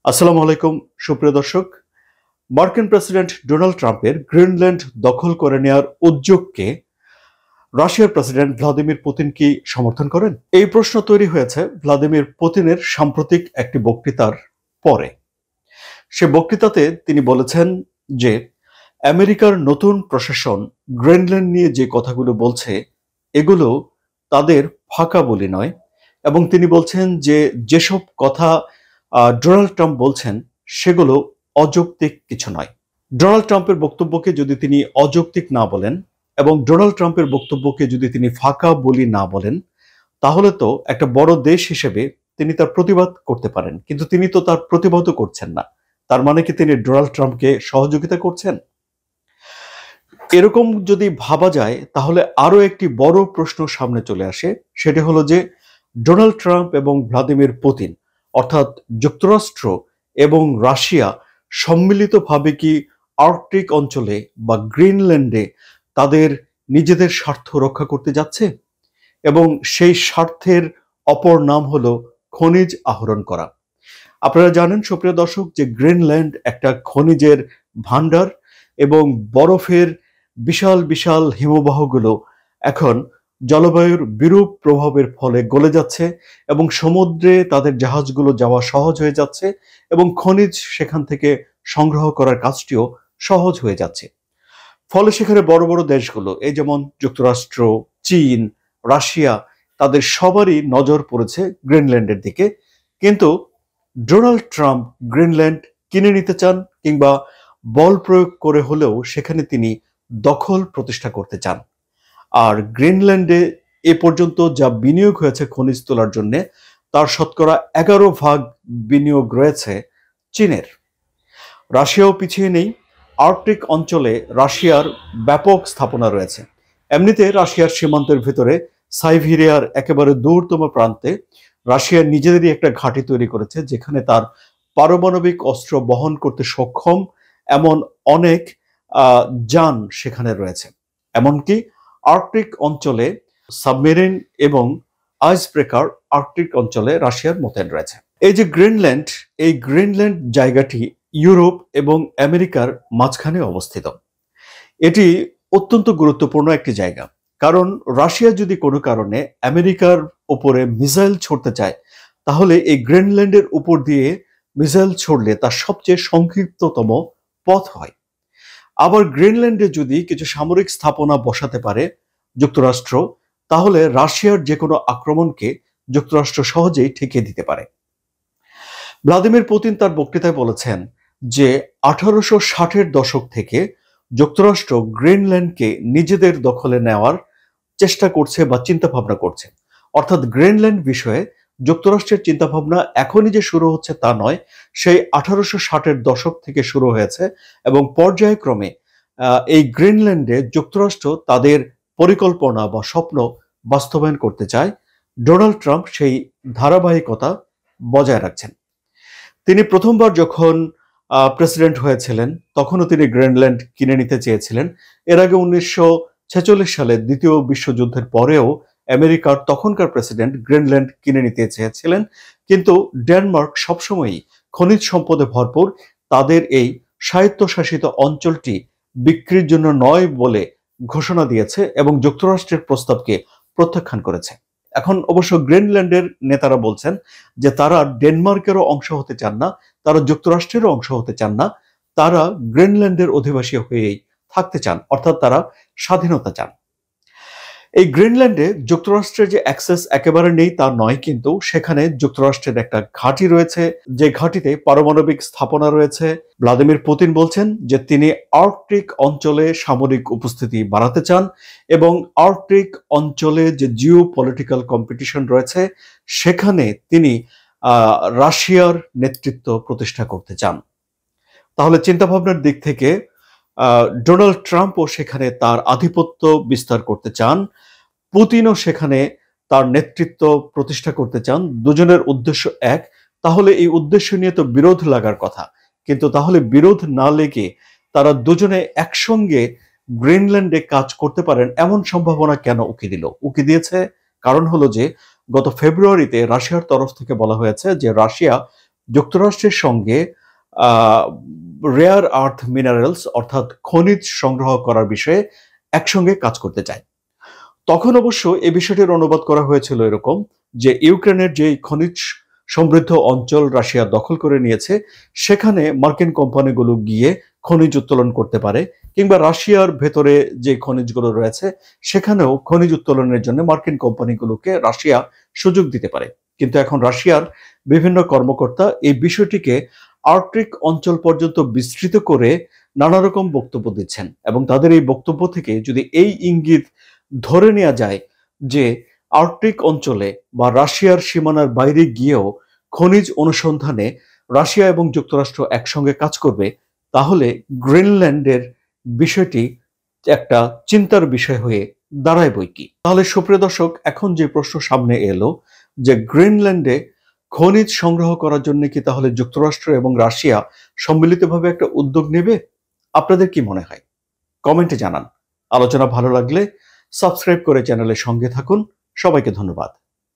আসসালামু আলাইকুম সুপ্রিয় দর্শক। মার্কিন প্রেসিডেন্ট ডোনাল্ড ট্রাম্পের গ্রিনল্যান্ড দখল করে নেওয়ার উদ্যোগকে রাশিয়ার প্রেসিডেন্ট ভ্লাদিমির পুতিন কি সমর্থন করেন? এই প্রশ্ন তৈরি হয়েছে ভ্লাদিমির পুতিনের সাম্প্রতিক একটি বক্তৃতার পরে। সে বক্তৃতাতে তিনি বলেছেন যে আমেরিকার নতুন প্রশাসন গ্রিনল্যান্ড নিয়ে যে কথাগুলো বলছে এগুলো তাদের ফাঁকা বলি নয়, এবং তিনি বলছেন যে যেসব কথা ডোনাল্ড ট্রাম্প বলছেন সেগুলো অযৌক্তিক কিছু নয়। ডোনাল্ড ট্রাম্পের বক্তব্যকে যদি তিনি অযৌক্তিক না বলেন এবং ডোনাল্ড ট্রাম্পের বক্তব্যকে যদি তিনি ফাঁকা বলি না বলেন, তাহলে তো একটা বড় দেশ হিসেবে তিনি তার প্রতিবাদ করতে পারেন, কিন্তু তিনি তো তার প্রতিবাদও করছেন না। তার মানে কি তিনি ডোনাল্ড ট্রাম্পকে সহযোগিতা করছেন? এরকম যদি ভাবা যায় তাহলে আরো একটি বড় প্রশ্ন সামনে চলে আসে। সেটা হলো যে ডোনাল্ড ট্রাম্প এবং ভ্লাদিমির পুতিন অর্থাৎ যুক্তরাষ্ট্র এবং রাশিয়া সম্মিলিতভাবে কি আর্কটিক অঞ্চলে বা গ্রিনল্যান্ডে তাদের নিজেদের স্বার্থ রক্ষা করতে যাচ্ছে? এবং সেই স্বার্থের অপর নাম হলো খনিজ আহরণ করা। আপনারা জানেন সুপ্রিয় দর্শক যে গ্রিনল্যান্ড একটা খনিজের ভান্ডার, এবং বরফের বিশাল বিশাল হিমবাহগুলো এখন জলবায়ুর বিরূপ প্রভাবের ফলে গলে যাচ্ছে এবং সমুদ্রে তাদের জাহাজগুলো যাওয়া সহজ হয়ে যাচ্ছে এবং খনিজ সেখান থেকে সংগ্রহ করার কাজটিও সহজ হয়ে যাচ্ছে। ফলে সেখানে বড় বড় দেশগুলো এই যেমন যুক্তরাষ্ট্র, চীন, রাশিয়া, তাদের সবারই নজর পড়েছে গ্রিনল্যান্ডের দিকে। কিন্তু ডোনাল্ড ট্রাম্প গ্রিনল্যান্ড কিনে নিতে চান, কিংবা বল প্রয়োগ করে হলেও সেখানে তিনি দখল প্রতিষ্ঠা করতে চান। আর গ্রিনল্যান্ডে এ পর্যন্ত যা বিনিয়োগ হয়েছে খনিজ তোলার জন্য, তার শতকরা 11% বিনিয়োগ রয়েছে চীনের। রাশিয়াও পিছিয়ে নেই। আর্কটিক অঞ্চলে রাশিয়ার ব্যাপক স্থাপনা রয়েছে। এমনিতে রাশিয়ার সীমান্তের ভিতরে সাইবেরিয়ার একেবারে দূরতম প্রান্তে রাশিয়া নিজেদেরই একটা ঘাঁটি তৈরি করেছে, যেখানে তার পারমাণবিক অস্ত্র বহন করতে সক্ষম এমন অনেক যান সেখানে রয়েছে। এমনকি আর্কটিক অঞ্চলে সাবমেরিন এবং আইস ব্রেকার আর্কটিক অঞ্চলে রাশিয়ার মোতায়েন রয়েছে। এই যে গ্রিনল্যান্ড, এই গ্রিনল্যান্ড জায়গাটি ইউরোপ এবং আমেরিকার মাঝখানে অবস্থিত। এটি অত্যন্ত গুরুত্বপূর্ণ একটি জায়গা, কারণ রাশিয়া যদি কোনো কারণে আমেরিকার উপরে মিসাইল ছড়তে চায়, তাহলে এই গ্রিনল্যান্ডের উপর দিয়ে মিসাইল ছড়লে তার সবচেয়ে সংক্ষিপ্ততম পথ হয়। আবার গ্রিনল্যান্ডে যদি কিছু সামরিক স্থাপনা বসাতে পারে যুক্তরাষ্ট্র, তাহলে রাশিয়ার যে কোনো আক্রমণকে যুক্তরাষ্ট্র সহজেই ঠেকিয়ে দিতে পারে। ভ্লাদিমির পুতিন তার বক্তৃতায় বলেছেন যে 1860-এর দশক থেকে যুক্তরাষ্ট্র গ্রিনল্যান্ডকে নিজেদের দখলে নেওয়ার চেষ্টা করছে বা চিন্তা ভাবনা করছে। অর্থাৎ গ্রিনল্যান্ড বিষয়ে যুক্তরাষ্ট্রের চিন্তাভাবনা এখনই যে শুরু হচ্ছে তা নয়, সেই 1860-এর দশক থেকে শুরু হয়েছে এবং পর্যায়ক্রমে এই গ্রিনল্যান্ডে যুক্তরাষ্ট্র তাদের পরিকল্পনা বা স্বপ্ন বাস্তবায়ন করতে চায়। ডোনাল্ড ট্রাম্প সেই ধারাবাহিকতা বজায় রাখছেন। তিনি প্রথমবার যখন প্রেসিডেন্ট হয়েছিলেন তখনও তিনি গ্রিনল্যান্ড কিনে নিতে চেয়েছিলেন। এর আগে 1946 সালে দ্বিতীয় বিশ্বযুদ্ধের পরেও আমেরিকার তখনকার প্রেসিডেন্ট গ্রিনল্যান্ড কিনে নিতে চেয়েছিলেন, কিন্তু ডেনমার্ক সবসময়ই খনিজ সম্পদে ভরপুর, তাদের এই স্বায়ত্তশাসিত অঞ্চলটি বিক্রির জন্য নয় বলে ঘোষণা দিয়েছে এবং যুক্তরাষ্ট্রের প্রস্তাবকে প্রত্যাখ্যান করেছে। এখন অবশ্য গ্রিনল্যান্ডের নেতারা বলছেন যে তারা ডেনমার্কেরও অংশ হতে চান না, তারা যুক্তরাষ্ট্রেরও অংশ হতে চান না, তারা গ্রিনল্যান্ডের অধিবাসী হয়েই থাকতে চান, অর্থাৎ তারা স্বাধীনতা চান। এই গ্রিনল্যান্ডে যুক্তরাষ্ট্রের যে অ্যাক্সেস একেবারে নেই তা নয়, কিন্তু সেখানে যুক্তরাষ্ট্রের একটা ঘাঁটি রয়েছে, যে ঘাঁটিতে পারমাণবিক স্থাপনা রয়েছে। ভ্লাদিমির পুতিন বলছেন যে তিনি আর্কটিক অঞ্চলে সামরিক উপস্থিতি বাড়াতে চান এবং আর্কটিক অঞ্চলে যে জিও পলিটিক্যাল কম্পিটিশন রয়েছে সেখানে তিনি রাশিয়ার নেতৃত্ব প্রতিষ্ঠা করতে চান। তাহলে চিন্তাভাবনার দিক থেকে ডোনাল্ড ট্রাম্পও সেখানে তার আধিপত্য বিস্তার করতে চান, পুতিনও সেখানে তার নেতৃত্ব প্রতিষ্ঠা করতে চান। দুজনের উদ্দেশ্য এক। তাহলে এই উদ্দেশ্য নিয়ে তো বিরোধ লাগার কথা, কিন্তু তাহলে বিরোধ না লেগে তারা দুজনে একসঙ্গে গ্রিনল্যান্ডে কাজ করতে পারেন এমন সম্ভাবনা কেন উকি দিয়েছে? কারণ হলো যে গত ফেব্রুয়ারিতে রাশিয়ার তরফ থেকে বলা হয়েছে যে রাশিয়া যুক্তরাষ্ট্রের সঙ্গে রেয়ার আর্থ মিনারেলস অর্থাৎ খনিজ সংগ্রহ করার বিষয়ে একসঙ্গে কাজ করতে চায়। তখন অবশ্য এই বিষয়টির অনুবাদ করা হয়েছিল এরকম যে ইউক্রেনের যে খনিজ সমৃদ্ধ অঞ্চল রাশিয়া দখল করে নিয়েছে সেখানে মার্কিন কোম্পানিগুলো গিয়ে খনিজ উত্তোলন করতে পারে, কিংবা রাশিয়ার ভেতরে যে খনিজগুলো রয়েছে সেখানেও খনিজ উত্তোলনের জন্য মার্কিন কোম্পানিগুলোকে রাশিয়া সুযোগ দিতে পারে। কিন্তু এখন রাশিয়ার বিভিন্ন কর্মকর্তা এই বিষয়টিকে আর্কটিক অঞ্চল পর্যন্ত বিস্তৃত করে নানা রকম বক্তব্য দিচ্ছেন, এবং তাদের এই বক্তব্য থেকে যদি এই ইঙ্গিত ধরে নেওয়া যায় যে আর্কটিক অঞ্চলে বা রাশিয়ার সীমানার বাইরে গিয়েও খনিজ অনুসন্ধানে রাশিয়া এবং যুক্তরাষ্ট্র একসঙ্গে কাজ করবে, তাহলে গ্রিনল্যান্ডের বিষয়টি একটা চিন্তার বিষয় হয়ে দাঁড়ায় বইকি। তাহলে সুপ্রিয় দর্শক, এখন যে প্রশ্ন সামনে এলো যে গ্রিনল্যান্ডে খনিজ সংগ্রহ করার জন্য কি তাহলে যুক্তরাষ্ট্র এবং রাশিয়া সম্মিলিতভাবে একটা উদ্যোগ নেবে? আপনাদের কি মনে হয়? কমেন্টে জানান। আলোচনা ভালো লাগলে সাবস্ক্রাইব করে চ্যানেলের সঙ্গে থাকুন। সবাইকে ধন্যবাদ।